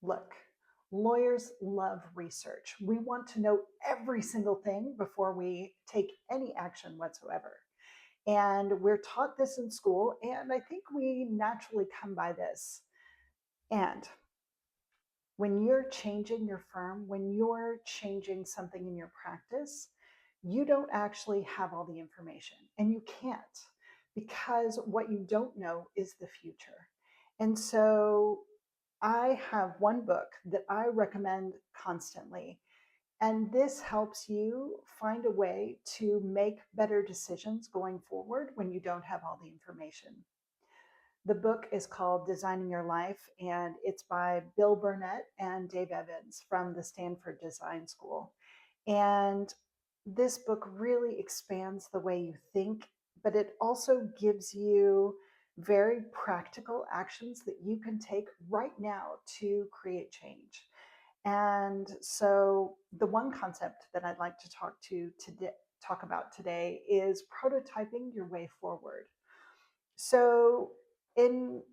Look, lawyers love research. We want to know every single thing before we take any action whatsoever. And we're taught this in school, and I think we naturally come by this. And when you're changing your firm, when you're changing something in your practice, you don't actually have all the information, and you can't, because what you don't know is the future. And so I have one book that I recommend constantly, and this helps you find a way to make better decisions going forward when you don't have all the information. The book is called Designing Your Life, and it's by Bill Burnett and Dave Evans from the Stanford Design School. And this book really expands the way you think, but it also gives you very practical actions that you can take right now to create change. And so the one concept that I'd like to talk about today is prototyping your way forward. So in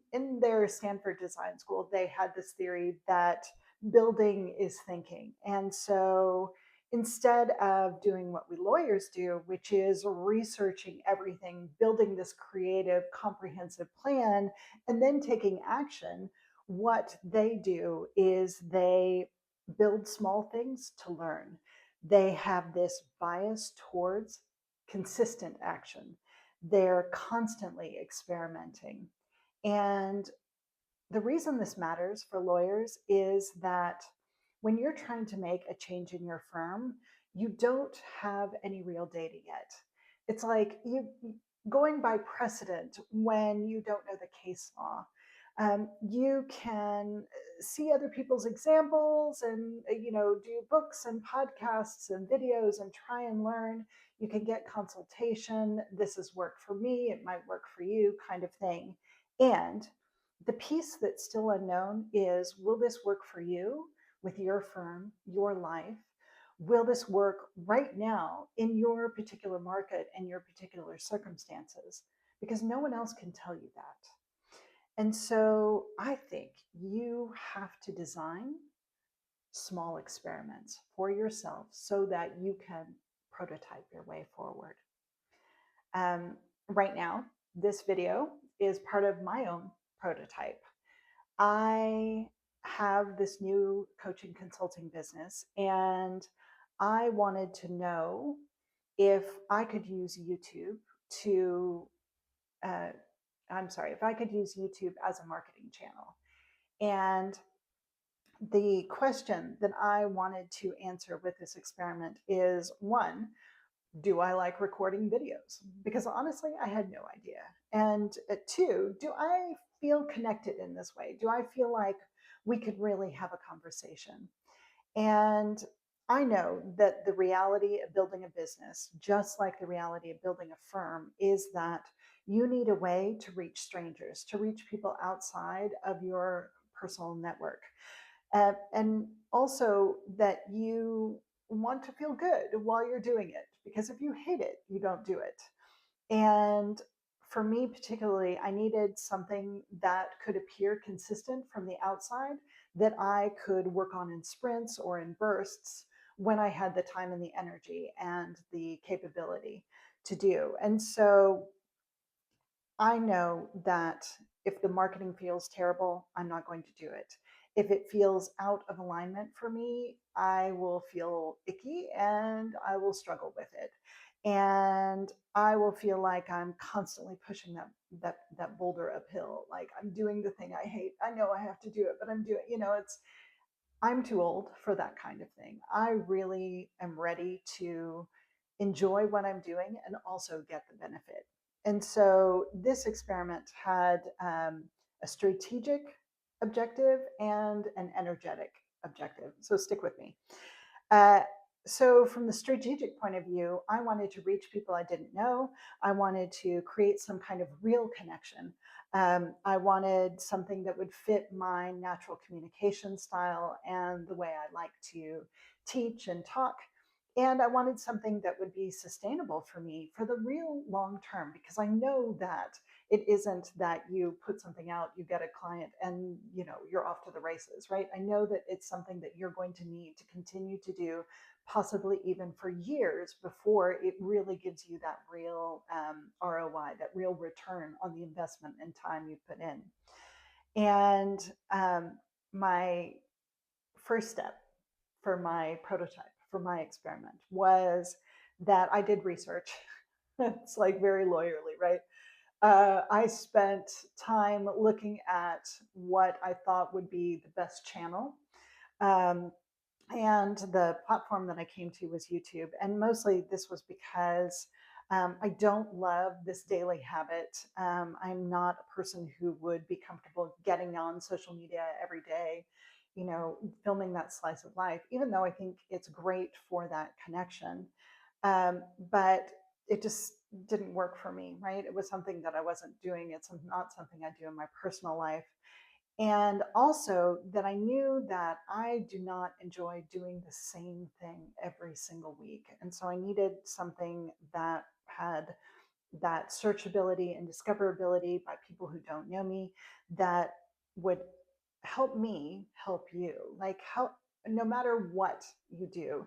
their Stanford Design School, they had this theory that building is thinking. And so instead of doing what we lawyers do, which is researching everything, building this creative, comprehensive plan, and then taking action, what they do is they build small things to learn. They have this bias towards consistent action. They're constantly experimenting. And the reason this matters for lawyers is that when you're trying to make a change in your firm, you don't have any real data yet. It's like you going by precedent when you don't know the case law. You can see other people's examples and do books and podcasts and videos and try and learn. You can get consultation. This has worked for me, it might work for you, kind of thing. And the piece that's still unknown is, will this work for you with your firm, your life? Will this work right now in your particular market and your particular circumstances? Because no one else can tell you that. And so I think you have to design small experiments for yourself so that you can prototype your way forward. Right now, this video is part of my own prototype. I have this new coaching consulting business, and I wanted to know if I could use YouTube to, uh, if I could use YouTube as a marketing channel. And the question that I wanted to answer with this experiment is, one, do I like recording videos? Because honestly, I had no idea. And two, do I feel connected in this way? Do I feel like we could really have a conversation? And I know that the reality of building a business, just like the reality of building a firm, is that you need a way to reach strangers, to reach people outside of your personal network. And also that you want to feel good while you're doing it, because if you hate it, you don't do it. And for me, particularly, I needed something that could appear consistent from the outside, that I could work on in sprints or in bursts when I had the time and the energy and the capability to do. And so I know that if the marketing feels terrible, I'm not going to do it. If it feels out of alignment for me, I will feel icky and I will struggle with it. And I will feel like I'm constantly pushing that boulder uphill. Like I'm doing the thing I hate. I know I have to do it, but I'm doing, I'm too old for that kind of thing. I really am ready to enjoy what I'm doing and also get the benefit. And so this experiment had a strategic objective and an energetic objective. So stick with me. Uh, so, from the strategic point of view, I wanted to reach people I didn't know. I wanted to create some kind of real connection. I wanted something that would fit my natural communication style and the way I like to teach and talk. And I wanted something that would be sustainable for me for the real long term, because I know that It isn't that you put something out, you get a client, and you're off to the races, right? I know that it's something that you're going to need to continue to do, possibly even for years before it really gives you that real ROI, that real return on the investment and time you put in. And my first step for my prototype, for my experiment, was that I did research. It's like very lawyerly, right? I spent time looking at what I thought would be the best channel. Um, and the platform that I came to was YouTube. And mostly this was because I don't love this daily habit. I'm not a person who would be comfortable getting on social media every day, filming that slice of life, even though I think it's great for that connection. But it just didn't work for me, right? It was something that I wasn't doing. It's not something I do in my personal life. And also that I knew that I do not enjoy doing the same thing every single week. And so I needed something that had that searchability and discoverability by people who don't know me, that would help me help you. Like, how, no matter what you do,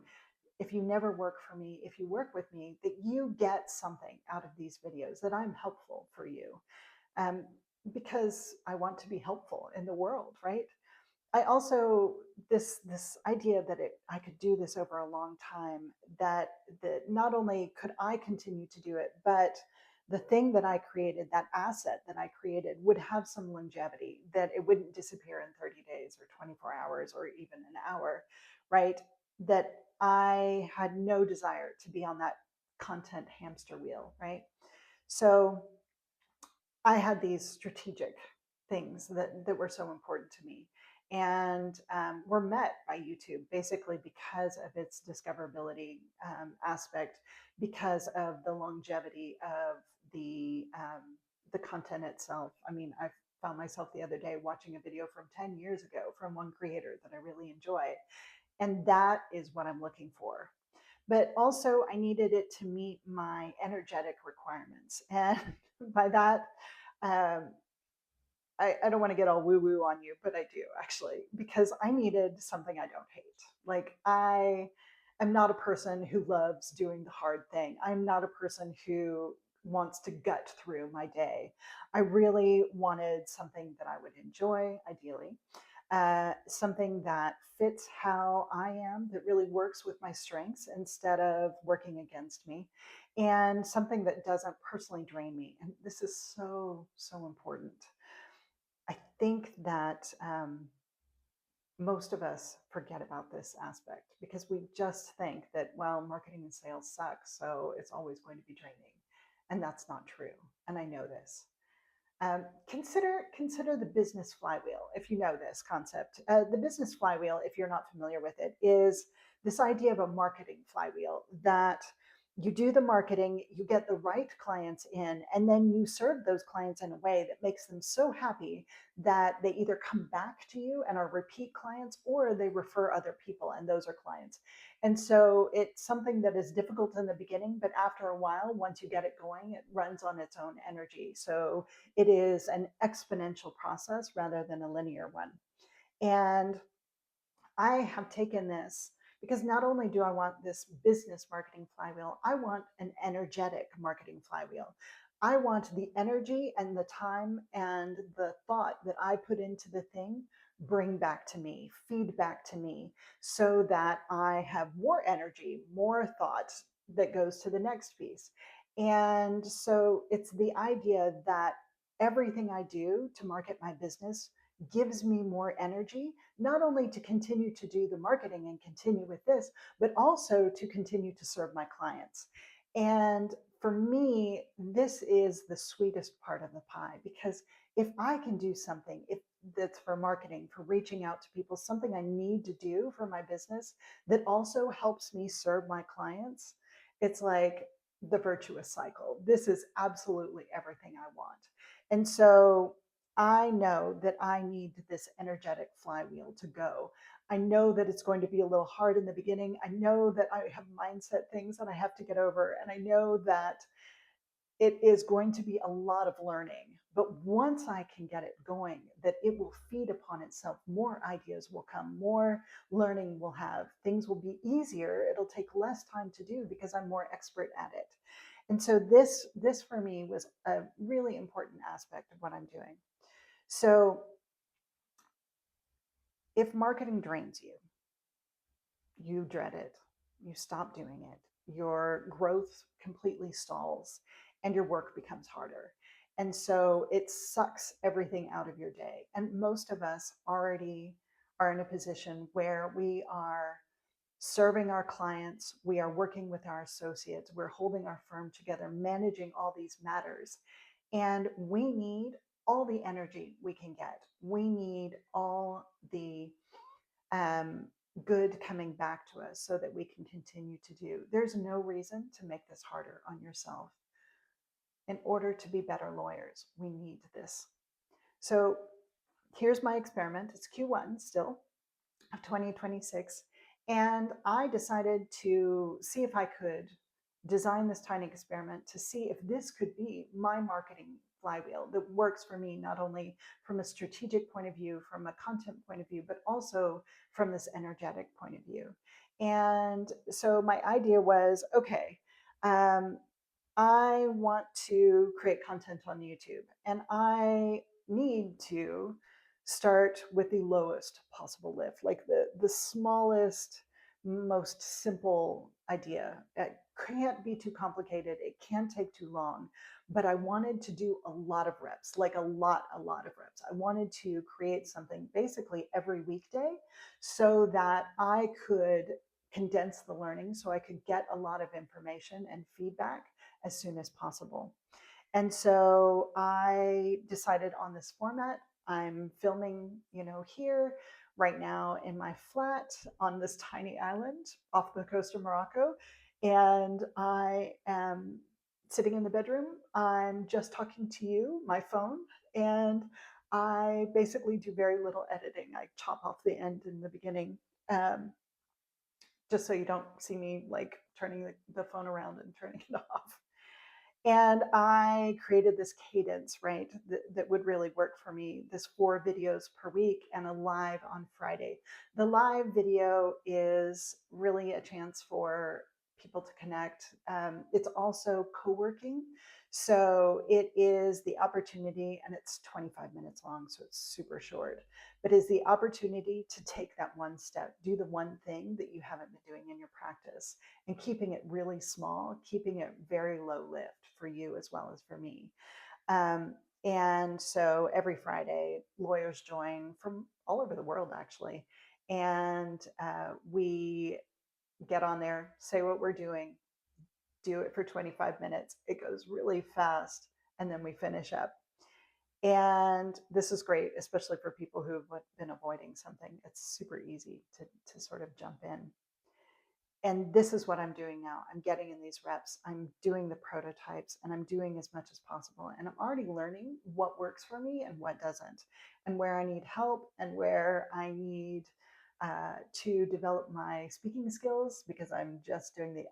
if you never work for me, if you work with me, that you get something out of these videos, that I'm helpful for you, um, because I want to be helpful in the world, right? I also, this idea that I could do this over a long time, that not only could I continue to do it, but the thing that I created, that asset that I created, would have some longevity, that it wouldn't disappear in 30 days or 24 hours or even an hour, right? That I had no desire to be on that content hamster wheel, right? So I had these strategic things that were so important to me, and were met by YouTube basically because of its discoverability aspect, because of the longevity of the content itself. I mean, I found myself the other day watching a video from 10 years ago from one creator that I really enjoy, and that is what I'm looking for. But also, I needed it to meet my energetic requirements, and by that, um, I don't want to get all woo woo on you, but I do actually, because I needed something I don't hate. Like, I am not a person who loves doing the hard thing. I'm not a person who wants to gut through my day. I really wanted something that I would enjoy, ideally, something that fits how I am, that really works with my strengths instead of working against me, and something that doesn't personally drain me. And this is so, so important. I think that most of us forget about this aspect because we just think that, well, marketing and sales sucks, so it's always going to be draining. And that's not true. And I know this. Consider the business flywheel if you know this concept. The business flywheel, if you're not familiar with it, is this idea of a marketing flywheel, that you do the marketing, you get the right clients in, and then you serve those clients in a way that makes them so happy that they either come back to you and are repeat clients, or they refer other people and those are clients. And so it's something that is difficult in the beginning, but after a while, once you get it going, it runs on its own energy. So it is an exponential process rather than a linear one. And I have taken this because not only do I want this business marketing flywheel, I want an energetic marketing flywheel. I want the energy and the time and the thought that I put into the thing bring back to me, feedback to me, so that I have more energy, more thought that goes to the next piece. And so it's the idea that everything I do to market my business gives me more energy, not only to continue to do the marketing and continue with this, but also to continue to serve my clients. And for me, this is the sweetest part of the pie, because if I can do something, if that's for marketing, for reaching out to people, something I need to do for my business that also helps me serve my clients, it's like the virtuous cycle. This is absolutely everything I want. And so I know that I need this energetic flywheel to go. I know that it's going to be a little hard in the beginning. I know that I have mindset things that I have to get over. And I know that it is going to be a lot of learning. But once I can get it going, that it will feed upon itself. More ideas will come, more learning will have, things will be easier. It'll take less time to do because I'm more expert at it. And so this for me was a really important aspect of what I'm doing. So if marketing drains you, you dread it, you stop doing it, your growth completely stalls, and your work becomes harder. And so it sucks everything out of your day. And most of us already are in a position where we are serving our clients, we are working with our associates, we're holding our firm together, managing all these matters. And we need all the energy we can get. We need all the um, good coming back to us so that we can continue to do. There's no reason to make this harder on yourself. In order to be better lawyers, we need this. So here's my experiment. It's Q1 still of 2026. And I decided to see if I could design this tiny experiment to see if this could be my marketing flywheel that works for me, not only from a strategic point of view, from a content point of view, but also from this energetic point of view. And so my idea was okay, um, I want to create content on YouTube and I need to start with the lowest possible lift, like the smallest, most simple idea. It can't be too complicated. It can't take too long. But I wanted to do a lot of reps, like a lot of reps. I wanted to create something basically every weekday so that I could condense the learning so I could get a lot of information and feedback as soon as possible. And so I decided on this format. I'm filming, here right now in my flat on this tiny island off the coast of Morocco. And I am sitting in the bedroom. I'm just talking to you, my phone, and I basically do very little editing. I chop off the end in the beginning, um, just so you don't see me like turning the phone around and turning it off. And I created this cadence, right, that would really work for me, this 4 videos per week and a live on Friday. The live video is really a chance for people to connect. It's also co-working. So it is the opportunity, and it's 25 minutes long, so it's super short, but is the opportunity to take that one step, do the one thing that you haven't been doing in your practice, and keeping it really small, keeping it very low lift for you as well as for me. Um, and so every Friday, lawyers join from all over the world, actually. And we get on there, say what we're doing, do it for 25 minutes. It goes really fast. And then we finish up. And this is great, especially for people who have been avoiding something. It's super easy to sort of jump in. And this is what I'm doing now. I'm getting in these reps, I'm doing the prototypes, and I'm doing as much as possible. And I'm already learning what works for me and what doesn't, and where I need help and where I need to develop my speaking skills, because I'm just doing the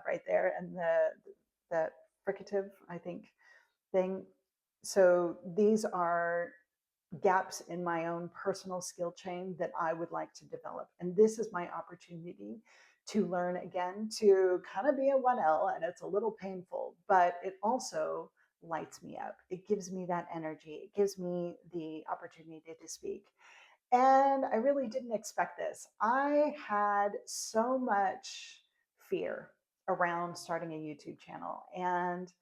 right there and the fricative, I think, thing. So these are gaps in my own personal skill chain that I would like to develop. And this is my opportunity to learn again, to kind of be a 1L. And it's a little painful, but it also lights me up. It gives me that energy. It gives me the opportunity to speak. And I really didn't expect this. I had so much fear around starting a YouTube channel. And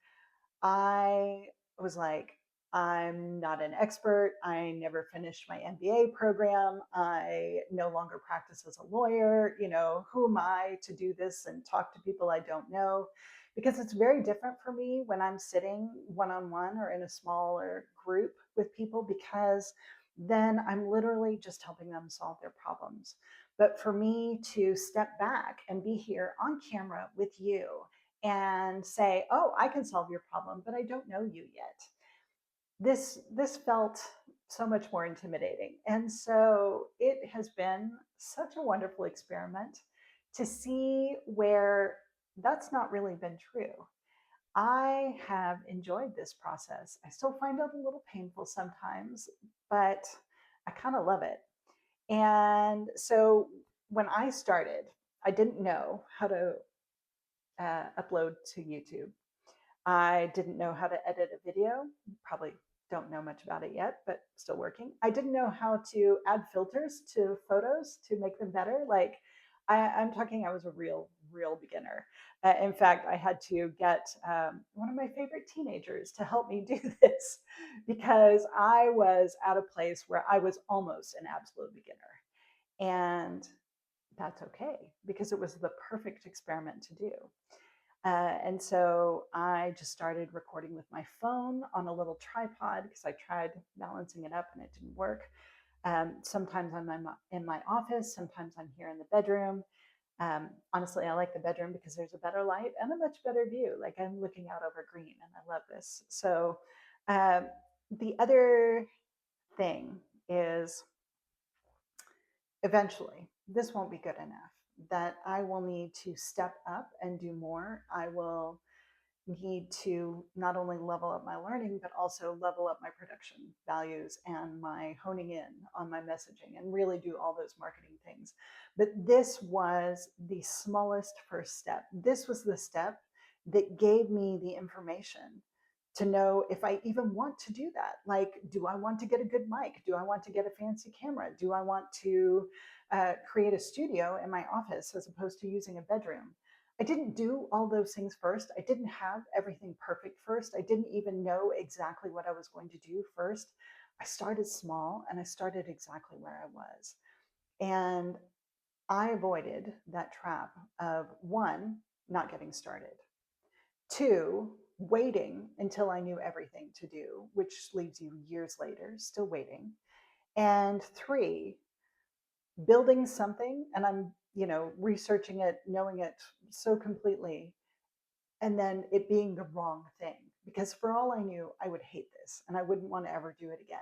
I was like, I'm not an expert. I never finished my MBA program. I no longer practice as a lawyer. Who am I to do this and talk to people I don't know? Because it's very different for me when I'm sitting one on one or in a smaller group with people, because then I'm literally just helping them solve their problems. But for me to step back and be here on camera with you and say, "Oh, I can solve your problem, but I don't know you yet." This felt so much more intimidating. And so it has been such a wonderful experiment to see where that's not really been true. I have enjoyed this process. I still find it a little painful sometimes, but I kind of love it. And so when I started, I didn't know how to upload to YouTube. I didn't know how to edit a video. Probably don't know much about it yet, but still working. I didn't know how to add filters to photos to make them better. Like, I'm talking, I was a real beginner. In fact, I had to get one of my favorite teenagers to help me do this because I was at a place where I was almost an absolute beginner. And that's okay because it was the perfect experiment to do. And so I just started recording with my phone on a little tripod because I tried balancing it up and it didn't work. Sometimes I'm in my office, sometimes I'm here in the bedroom. Honestly, I like the bedroom because there's a better light and a much better view. Like I'm looking out over green and I love this. So um, the other thing is eventually this won't be good enough, that I will need to step up and do more. I will need to not only level up my learning, but also level up my production values and my honing in on my messaging and really do all those marketing things. But this was the smallest first step. This was the step that gave me the information to know if I even want to do that. Like, do I want to get a good mic? Do I want to get a fancy camera? Do I want to create a studio in my office as opposed to using a bedroom? I didn't do all those things first. I didn't have everything perfect first. I didn't even know exactly what I was going to do first. I started small and I started exactly where I was. And I avoided that trap of one, not getting started, two, waiting until I knew everything to do, which leaves you years later still waiting, and three, building something and I'm, researching it, knowing it so completely, and then it being the wrong thing. Because for all I knew, I would hate this and I wouldn't want to ever do it again.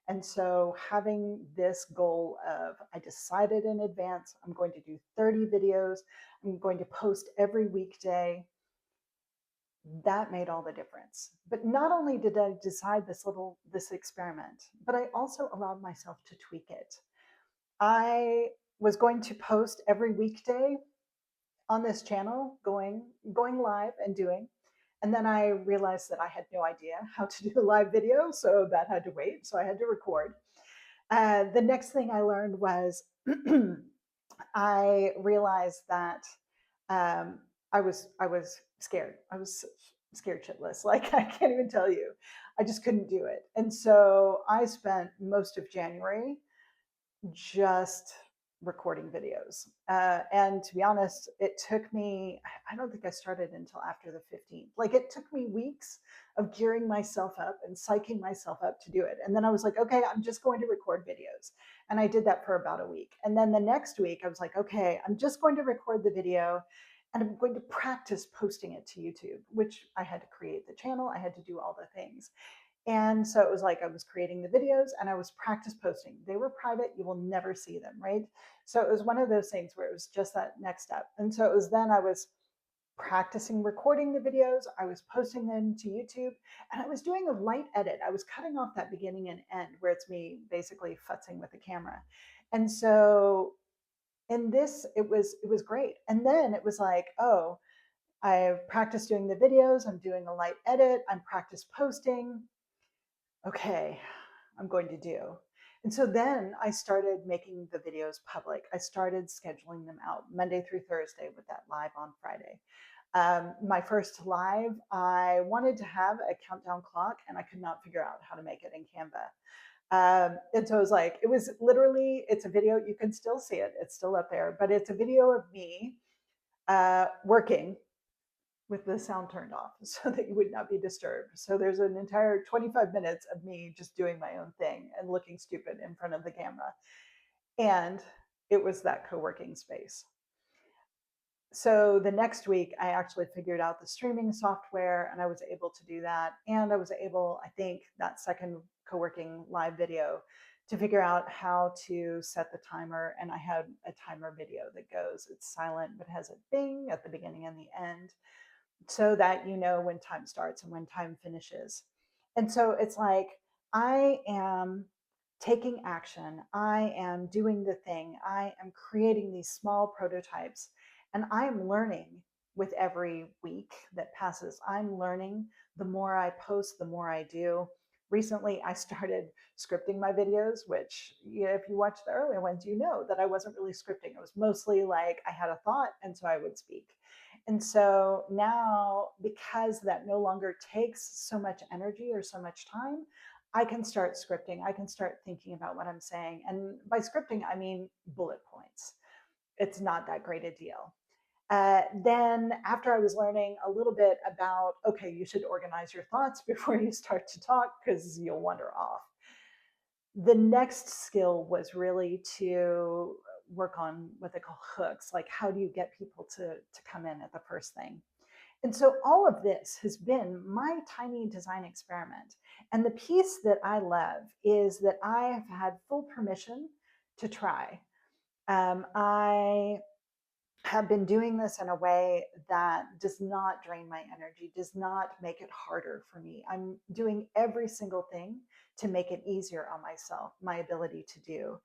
And so having this goal of, I decided in advance, I'm going to do 30 videos, I'm going to post every weekday, that made all the difference. But not only did I decide this experiment, but I also allowed myself to tweak it. I was going to post every weekday on this channel, going live and doing. And then I realized that I had no idea how to do a live video, so that had to wait. So I had to record. The next thing I learned was I realized that I was scared. I was scared shitless. Like I can't even tell you. I just couldn't do it. And so I spent most of January just recording videos. And to be honest, it took me, I don't think I started until after the 15th. Like it took me weeks of gearing myself up and psyching myself up to do it. And then I was like, okay, I'm just going to record videos. And I did that for about a week. And then the next week, I was like, okay, I'm just going to record the video and I'm going to practice posting it to YouTube, which I had to create the channel, I had to do all the things. And so it was like I was creating the videos and I was practice posting. They were private, you will never see them, right? So it was one of those things where it was just that next step. And so it was then I was practicing recording the videos, I was posting them to YouTube, and I was doing a light edit. I was cutting off that beginning and end where it's me basically futzing with the camera. And so in this, it was great. And then it was like, oh, I've practiced doing the videos, I'm doing a light edit, I'm practice posting. Okay, I'm going to do. And so then I started making the videos public. I started scheduling them out Monday through Thursday with that live on Friday. My first live, I wanted to have a countdown clock and I could not figure out how to make it in Canva. And so it was literally, it's a video, you can still see it, it's still up there, but it's a video of me working with the sound turned off so that you would not be disturbed. So there's an entire 25 minutes of me just doing my own thing and looking stupid in front of the camera. And it was that co-working space. So the next week, I actually figured out the streaming software and I was able to do that. And I was able, I think, that second co working live video to figure out how to set the timer. And I had a timer video that goes, it's silent, but has a bing at the beginning and the end. so that you know when time starts and when time finishes. And so it's like I am taking action, I am doing the thing, I am creating these small prototypes, and I am learning with every week that passes. I'm learning. The more I post, the more I do. Recently, I started scripting my videos, which, if you watch the earlier ones, you know that I wasn't really scripting. It was mostly like I had a thought, and so I would speak. And so now, because that no longer takes so much energy or so much time, I can start scripting. I can start thinking about what I'm saying. And by scripting, I mean bullet points. It's not that great a deal. Then, after I was learning a little bit about, okay, you should organize your thoughts before you start to talk because you'll wander off. The next skill was really to work on what they call hooks. Like, how do you get people to come in at the first thing? And so all of this has been my tiny design experiment. And the piece that I love is that I have had full permission to try. I have been doing this in a way that does not drain my energy, does not make it harder for me. I'm doing every single thing to make it easier on myself, my ability to do.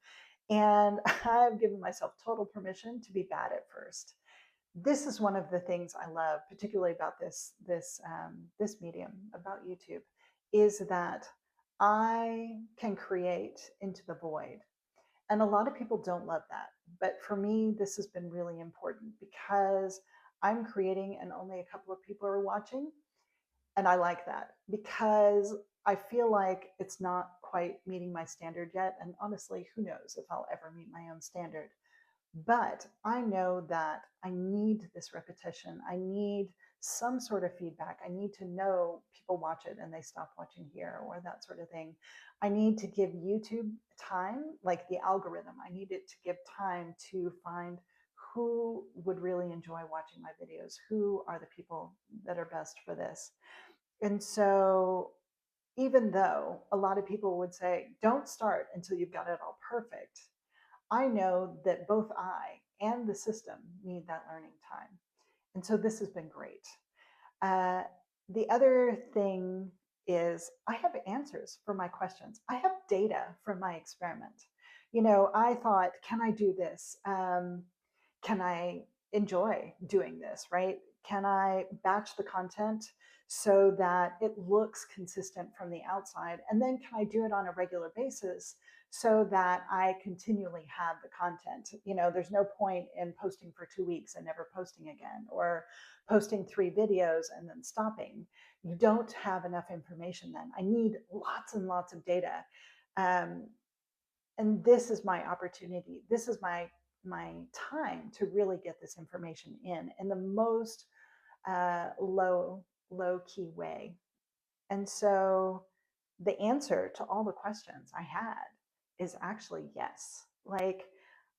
And I've given myself total permission to be bad at first. This is one of the things I love, particularly about this medium, about YouTube, is that I can create into the void. And a lot of people don't love that. But for me, this has been really important because I'm creating and only a couple of people are watching. And I like that because I feel like it's not quite meeting my standard yet. And honestly, who knows if I'll ever meet my own standard. But I know that I need this repetition. I need some sort of feedback. I need to know people watch it and they stop watching here or that sort of thing. I need to give YouTube time, like the algorithm. I need it to give time to find who would really enjoy watching my videos, who are the people that are best for this. And so, even though a lot of people would say, don't start until you've got it all perfect, I know that both I and the system need that learning time. And so this has been great. Uh, the other thing is I have answers for my questions. I have data from my experiment. I thought, can I do this? Can I enjoy doing this, right? Can I batch the content so that it looks consistent from the outside? And then can I do it on a regular basis so that I continually have the content? There's no point in posting for 2 weeks and never posting again, or posting 3 videos and then stopping. You don't have enough information then. I need lots and lots of data. Um, and this is my opportunity. This is my time to really get this information in the most low key way. And so the answer to all the questions I had is actually yes. Like,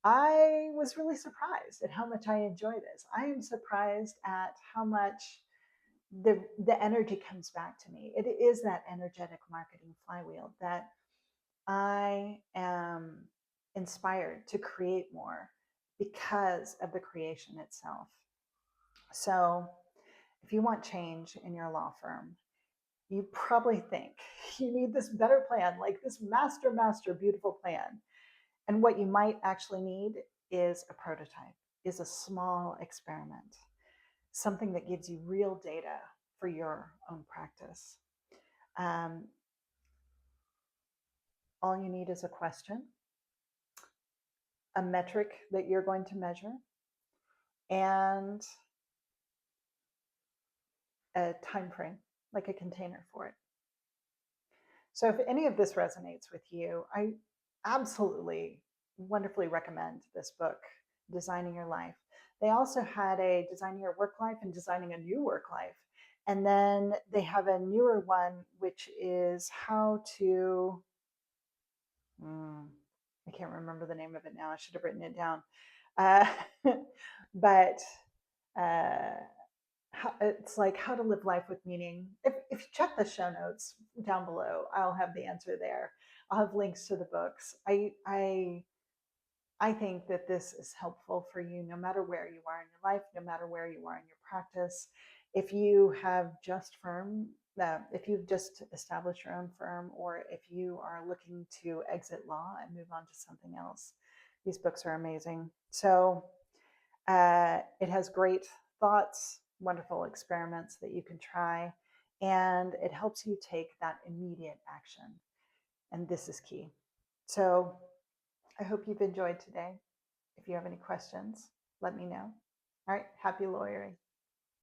I was really surprised at how much I enjoy this. I am surprised at how much the energy comes back to me. It is that energetic marketing flywheel that I am inspired to create more because of the creation itself. So, if you want change in your law firm, you probably think you need this better plan, like this master, beautiful plan. And what you might actually need is a prototype, is a small experiment, something that gives you real data for your own practice. Um, all you need is a question, a metric that you're going to measure, and a time frame, like a container for it. So if any of this resonates with you, I absolutely wonderfully recommend this book, Designing Your Life. They also had a Designing Your Work Life and Designing a New Work Life. And then they have a newer one, which is how to, I can't remember the name of it now. I should have written it down. Uh, but uh, it's like how to live life with meaning. If you check the show notes down below, I'll have the answer there. I'll have links to the books. I think that this is helpful for you no matter where you are in your life, no matter where you are in your practice. If you have just if you've just established your own firm, or if you are looking to exit law and move on to something else, these books are amazing. So it has great thoughts, wonderful experiments that you can try, and it helps you take that immediate action. And this is key. So I hope you've enjoyed today. If you have any questions, let me know. All right, happy lawyering.